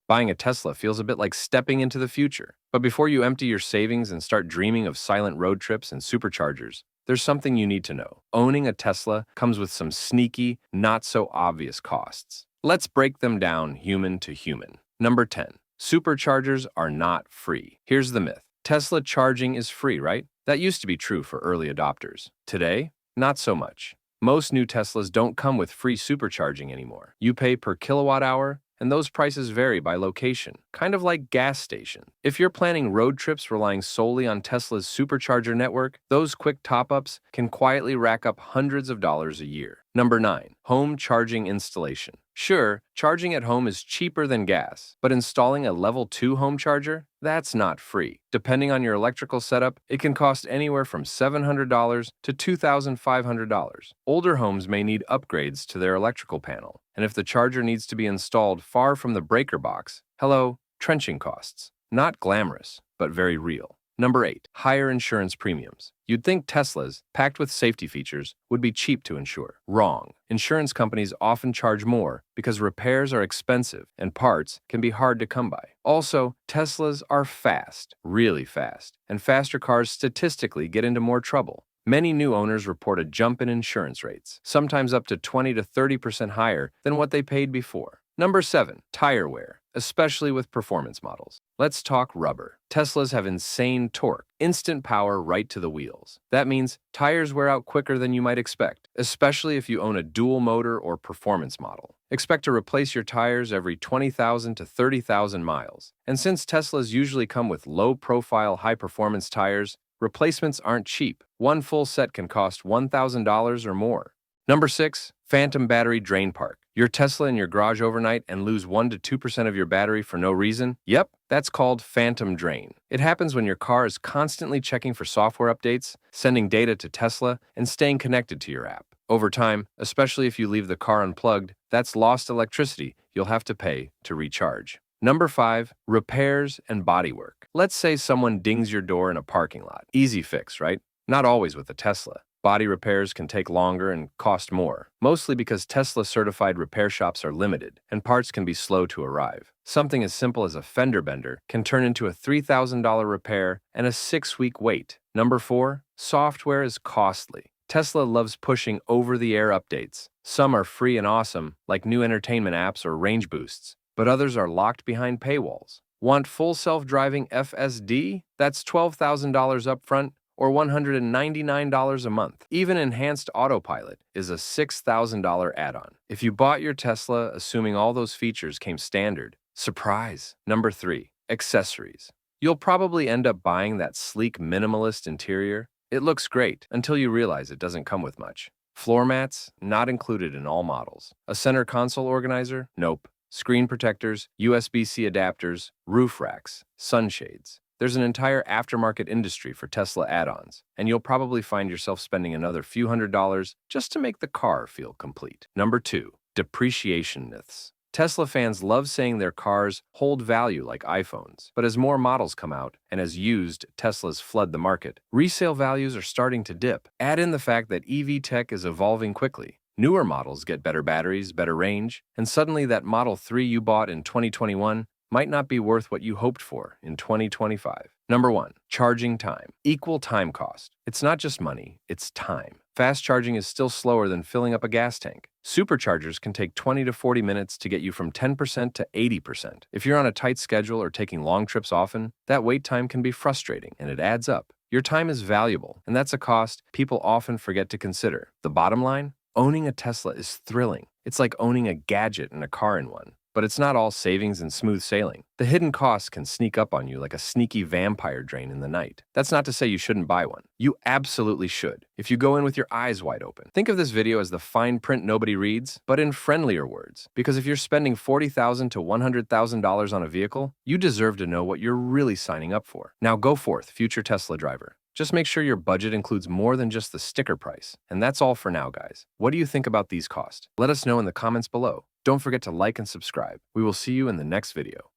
Buying a Tesla feels a bit like stepping into the future. But before you empty your savings and start dreaming of silent road trips and superchargers, there's something you need to know. Owning a Tesla comes with some sneaky, not so obvious costs. Let's break them down human to human. Number 10. Superchargers are not free. Here's the myth. Tesla charging is free, right? That used to be true for early adopters. Today, not so much. Most new Teslas don't come with free supercharging anymore. You pay per kilowatt hour, and those prices vary by location, kind of like gas stations. If you're planning road trips relying solely on Tesla's supercharger network, those quick top-ups can quietly rack up hundreds of dollars a year. Number 9. Home charging installation. Sure, charging at home is cheaper than gas, but installing a level 2 home charger? That's not free. Depending on your electrical setup, it can cost anywhere from $700 to $2,500. Older homes may need upgrades to their electrical panel, and if the charger needs to be installed far from the breaker box, hello, trenching costs. Not glamorous, but very real. Number 8. Higher insurance premiums. You'd think Teslas, packed with safety features, would be cheap to insure. Wrong. Insurance companies often charge more because repairs are expensive and parts can be hard to come by. Also, Teslas are fast, really fast, and faster cars statistically get into more trouble. Many new owners report a jump in insurance rates, sometimes up to 20 to 30% higher than what they paid before. Number 7. Tire wear, especially with performance models. Let's talk rubber. Teslas have insane torque, instant power right to the wheels. That means tires wear out quicker than you might expect, especially if you own a dual motor or performance model. Expect to replace your tires every 20,000 to 30,000 miles. And since Teslas usually come with low-profile, high-performance tires, replacements aren't cheap. One full set can cost $1,000 or more. Number 6. Phantom battery drain park. Your Tesla in your garage overnight and lose 1 to 2% of your battery for no reason? Yep, that's called phantom drain. It happens when your car is constantly checking for software updates, sending data to Tesla, and staying connected to your app. Over time, especially if you leave the car unplugged, that's lost electricity you'll have to pay to recharge. Number 5. Repairs and bodywork. Let's say someone dings your door in a parking lot. Easy fix, right? Not always with a Tesla. Body repairs can take longer and cost more, mostly because Tesla-certified repair shops are limited, and parts can be slow to arrive. Something as simple as a fender bender can turn into a $3,000 repair and a 6-week wait. Number 4. Software is costly. Tesla loves pushing over-the-air updates. Some are free and awesome, like new entertainment apps or range boosts, but others are locked behind paywalls. Want full self-driving FSD? That's $12,000 upfront, or $199 a month. Even enhanced autopilot is a $6,000 add-on. If you bought your Tesla assuming all those features came standard, surprise! Number 3. Accessories. You'll probably end up buying that sleek minimalist interior. It looks great until you realize it doesn't come with much. Floor mats? Not included in all models. A center console organizer? Nope. Screen protectors, USB-C adapters, roof racks, sunshades. There's an entire aftermarket industry for Tesla add-ons, and you'll probably find yourself spending another few $100s just to make the car feel complete. Number 2. Depreciation myths. Tesla fans love saying their cars hold value like iPhones, but as more models come out and as used Teslas flood the market, resale values are starting to dip. Add in the fact that EV tech is evolving quickly. Newer models get better batteries, better range, and suddenly that Model 3 you bought in 2021 might not be worth what you hoped for in 2025. Number 1. Charging time. Equal time cost. It's not just money, it's time. Fast charging is still slower than filling up a gas tank. Superchargers can take 20 to 40 minutes to get you from 10% to 80%. If you're on a tight schedule or taking long trips often, that wait time can be frustrating and it adds up. Your time is valuable, and that's a cost people often forget to consider. The bottom line? Owning a Tesla is thrilling. It's like owning a gadget and a car in one. But it's not all savings and smooth sailing. The hidden costs can sneak up on you like a sneaky vampire drain in the night. That's not to say you shouldn't buy one. You absolutely should, if you go in with your eyes wide open. Think of this video as the fine print nobody reads, but in friendlier words. Because if you're spending $40,000 to $100,000 on a vehicle, you deserve to know what you're really signing up for. Now go forth, future Tesla driver. Just make sure your budget includes more than just the sticker price. And that's all for now, guys. What do you think about these costs? Let us know in the comments below. Don't forget to like and subscribe. We will see you in the next video.